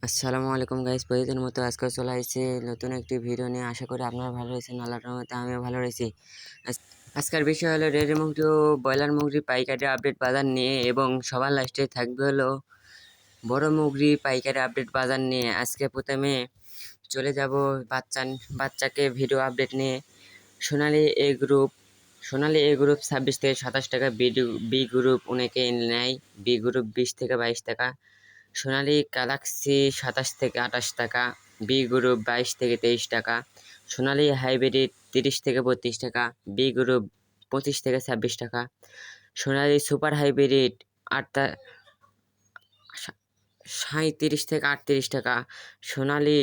আসসালামু আলাইকুম গাইস, প্রতিদিনের মতো আজকে চলে আসছে নতুন একটি ভিডিও নিয়ে। আশা করি আপনারা ভালো রয়েছেন। আল্লাহর রহমতে আমিও ভালো রয়েছি। আজকের বিষয় হলো রেডি মুরগি ও ব্রয়লার মুরগি পাইকারি আপডেট বাজার নিয়ে, এবং সবার লাস্টে থাকবে হলো বড় মুরগি পাইকারি আপডেট বাজার নিয়ে। আজকে প্রথমে চলে যাব বাচ্চাকে ভিডিও আপডেট নিয়ে। সোনালী এ গ্রুপ 26 থেকে 27 টাকা, বি গ্রুপ অনেকে নেয়, বি গ্রুপ 20 থেকে 22 টাকা, সোনালী গ্যালাক্সি 27 থেকে 28 টাকা, বি গ্রুপ 22 থেকে 23 টাকা, সোনালী হাইব্রিড 30 থেকে 32 টাকা, বি গ্রুপ 25 থেকে 26 টাকা, সোনালী সুপার হাইব্রিড 37 থেকে 38 টাকা, সোনালী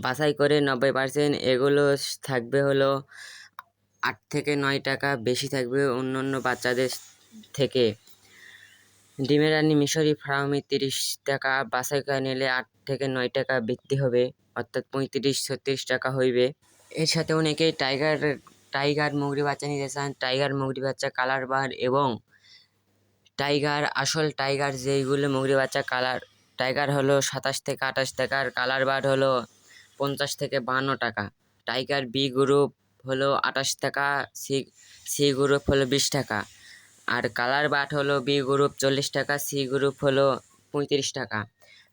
বাছাই করে 90%, এগুলো থাকবে হলো 8 থেকে 9 টাকা বেশি থাকবে অন্যান্য বাচ্চাদের থেকে। ডিমের রানী মিশরি ফার্মি 30 টাকা, বাছাই করে নিলে 8 থেকে 9 টাকা বৃদ্ধি হবে, অর্থাৎ 35-36 টাকা হইবে। এর সাথে অনেকেই টাইগার মুগরি বাচ্চা নিতে চান। টাইগার মুগরি বাচ্চা কালার বার এবং আসল টাইগার যেইগুলো মুগরি বাচ্চা টাইগার হলো 27 থেকে 28 টাকা, আর কালার বার হলো 50 থেকে 52 টাকা। টাইগার বি গ্রুপ হলো 28 টাকা, সি গ্রুপ হলো 20 টাকা, আর কালার বাট হলো বি গ্রুপ 40 টাকা, সি গ্রুপ হলো 35 টাকা।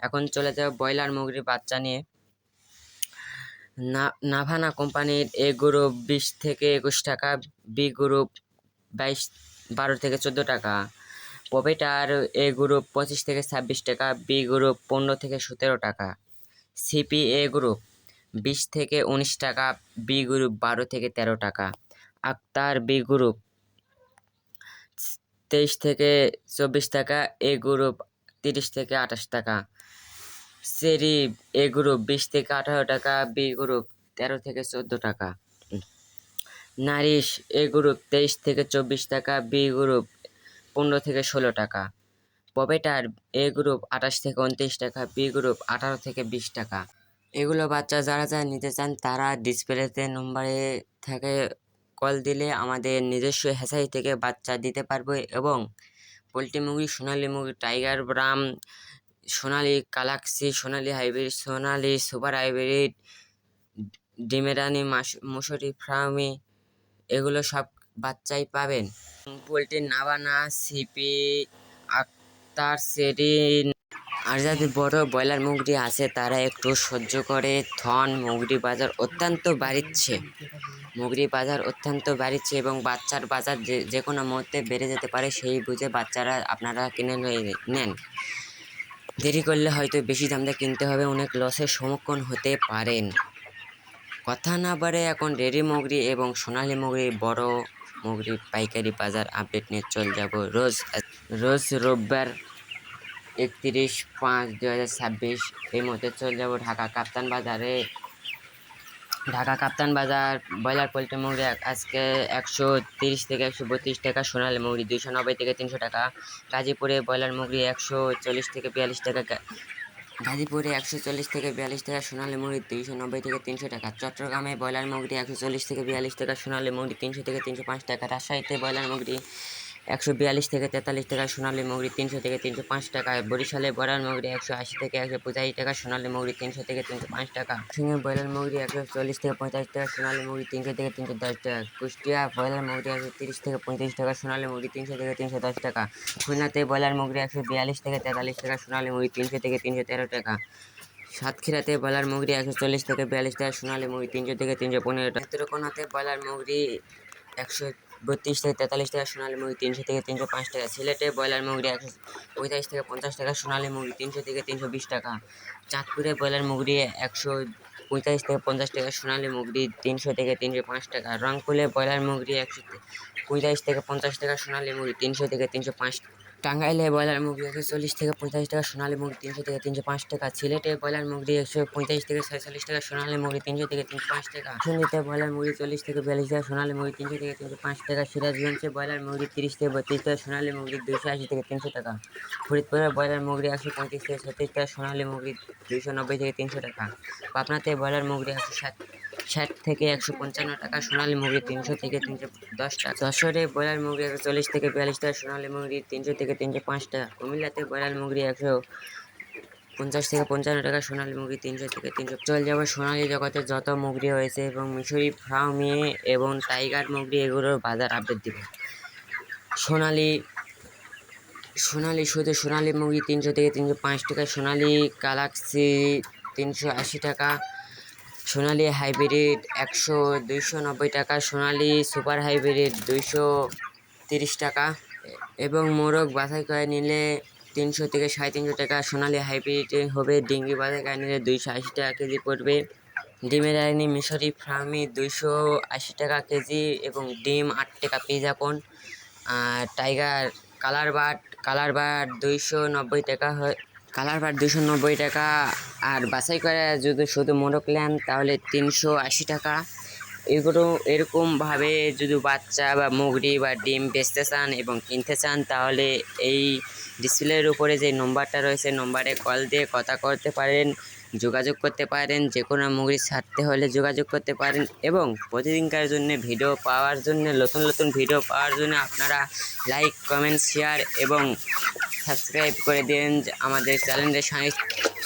এখন চলে যাও ব্রয়লার মুরগির বাচ্চা নিয়ে। নাভানা কোম্পানির এ গ্রুপ 20 থেকে 21 টাকা, বি গ্রুপ 12 থেকে 14 টাকা, পপেটার এ গ্রুপ 25 থেকে 26 টাকা, বি গ্রুপ 15 থেকে 17 টাকা, সিপি এ গ্রুপ 20 থেকে 19 টাকা, বি গ্রুপ 12 থেকে 13 টাকা, আক্তার বি গ্রুপ 23 থেকে 24 টাকা, এ গ্রুপ 30 থেকে 28 টাকা, চেরি এ গ্রুপ 20 থেকে 18 টাকা, বি গ্রুপ 13 থেকে 14 টাকা, নারিশ এ গ্রুপ 23 থেকে 24 টাকা, বি গ্রুপ 15 থেকে 16 টাকা, পপেটার এ গ্রুপ 28 থেকে 29 টাকা, বি গ্রুপ 18 থেকে 20 টাকা। এগুলো বাচ্চা যারা নিতে চান তারা ডিসপ্লেতে নম্বরে থেকে কল দিলে আমাদের নিজস্ব হ্যাচারি থেকে বাচ্চা দিতে পারবো। এবং পোলট্রি মুরগি, সোনালী মুরগি, টাইগার ব্রাম, সোনালী গ্যালাক্সি, সোনালী হাইব্রিড, সোনালী সুপার হাইব্রিড, ডিমেরানি মুসরি ফার্মি, এগুলো সব বাচ্চাই পাবেন। পোলট্রির নাভানা, সিপি, আক্তার, সেরিন। আর যাদের বড় ব্রয়লার মুরগি আছে তারা একটু সহ্য করে থন। মুরগি বাজার অত্যন্ত বাড়িচ্ছে এবং বাচ্চার বাজার যে কোনো মুহূর্তে বেড়ে যেতে পারে, সেই বুঝে বাচ্চারা আপনারা কিনে নেন। দেরি করলে হয়তো বেশি দাম দিয়ে কিনতে হবে, অনেক লসের সম্মুখীন হতে পারেন। কথা না বাড়ে এখন রেডি মুরগি এবং সোনালী মুরগির বড় মুরগির পাইকারি বাজার আপডেট নিয়ে চলে যাব। রোজ রোববার 31/5/2026 এই মধ্যে চলে যাব ঢাকা কাপ্তান বাজার। ব্রয়লার পোলট্রি মুরগি আজকে 130 থেকে 132 টাকা, সোনালী মুরগি 290 থেকে 300 টাকা, গাজীপুরে ব্রয়লার মুরগি 140 থেকে 42 টাকা, সোনালী মুরগি 290 থেকে 300 টাকা, চট্টগ্রামে ব্রয়লার মুরগি 140 থেকে 42 টাকা, সোনালী মুরগি 300 থেকে 305 টাকা, রাজশাহীতে ব্রয়লার মুরগি 142 থেকে 43 টাকা, সোনালী মুরগি 300 থেকে 305 টাকা, বরিশালে ব্রয়লার মুরগি 180 থেকে 185 টাকা, সোনালী মুরগি 300 থেকে 305 টাকা, সিংহে ব্রয়লার মুরগি 140 থেকে 45 টাকা, সোনালী মুরগি 300 থেকে 310 টাকা, কুষ্টিয়া ব্রয়লার মুরগি 130 থেকে 35 টাকা, সোনালী মুরগি 300 থেকে 310 টাকা, খুলনাতে ব্রয়লার মুরগি 142 থেকে 43 টাকা, সোনালী মুরগি 300 থেকে 313 টাকা, সাতক্ষীরাতে ব্রয়লার মুরগি 140 থেকে 42 টাকা, সোনালী মুরগি 300 থেকে 315 টাকা, নেত্রকোনাতে ব্রয়লার মুরগি 132 থেকে 43 টাকা, সোনালী মুরগি 300 থেকে 305 টাকা, সিলেটে ব্রয়লার মুরগি 145 থেকে 50 টাকা, সোনালী মুরগি 300 থেকে 320 টাকা, চাঁদপুরে ব্রয়লার মুরগি 145 থেকে 50 টাকা, সোনালী মুরগি 300 থেকে 305 টাকা, রংপুরে ব্রয়লার মুরগি 145 থেকে 50 টাকা, সোনালী মুরগি 300 থেকে 305 টাকা, টাঙ্গাইলে ব্রয়লার মুরগি 140 থেকে 45 টাকা, সোনালী মুরগি 300 থেকে 305 টাকা, সিলেটে ব্রয়লার মুরগি 145 থেকে 46 টাকা, সোনালী মুরগি 300 থেকে 305 টাকা, সন্ধিতে ব্রয়লার মুরগি 40 থেকে 42 টাকা, সোনালী মুরগি 300 থেকে 305 টাকা, সিরাজগঞ্জে ব্রয়লার মুরগি 30 থেকে 32 টাকা, সোনালী মুরগি 280 থেকে 300 টাকা, ফরিদপুরে ব্রয়লার মুরগি 135 থেকে 36 টাকা, সোনালী মুরগি 290 থেকে 300 টাকা, পাবনাতে ব্রয়লার মুরগি 160 থেকে 155 টাকা, সোনালী মুরগি 300 থেকে 310 টাকা, যশোরে ব্রয়লার মুরগি 140 থেকে 42 টাকা, সোনালী মুরগি 300 থেকে 305 টাকা, কুমিল্লাতে ব্রয়লার মুরগি 50 থেকে 55 টাকা, সোনালী মুরগি 300 থেকে 300। চলে যাবো সোনালী জগতে যত মুরগি হয়েছে এবং মিশরি ফার্মে এবং টাইগার মুরগি এগুলোর বাজার আপডেট দিব। সোনালী শুধু সোনালী মুরগি 300 থেকে 305 টাকা, সোনালী গ্যালাক্সি 380 টাকা, সোনালী হাইব্রিড 290 টাকা, সোনালী সুপার হাইব্রিড 230 টাকা এবং মোরগ বাছাই করে নিলে 300 থেকে 350 টাকা। সোনালী হাইব্রিড হবে ডিঙ্গি বাছাই করে নিলে 280 টাকা কেজি পড়বে। ডিমের রানী মিশরি ফার্মি 280 টাকা কেজি এবং ডিম 8 টাকা পিস এখন। আর টাইগার কালার বার্ড 290 টাকা আর বাছাই করে যদি শুধু মোরগ নেন তাহলে 380 টাকা। এরকমভাবে যদি বাচ্চা বা মুরগি বা ডিম বেচতে চান এবং কিনতে চান তাহলে এই ডিসপ্লের উপরে যে নম্বরটা রয়েছে নম্বরে কল দিয়ে কথা করতে পারেন, যোগাযোগ করতে পারেন। যে কোনো মুরগি ছাড়তে হলে যোগাযোগ করতে পারেন এবং প্রতিদিনকার জন্য নতুন নতুন ভিডিও পাওয়ার জন্য আপনারা লাইক, কমেন্ট, শেয়ার এবং সাবস্ক্রাইব করে দিন আমাদের চ্যানেলের সঙ্গে।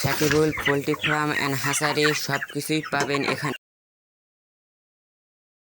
সাকিবুল পোলট্রি ফার্ম অ্যান্ড হাসারি সব কিছুই পাবেন এখানে।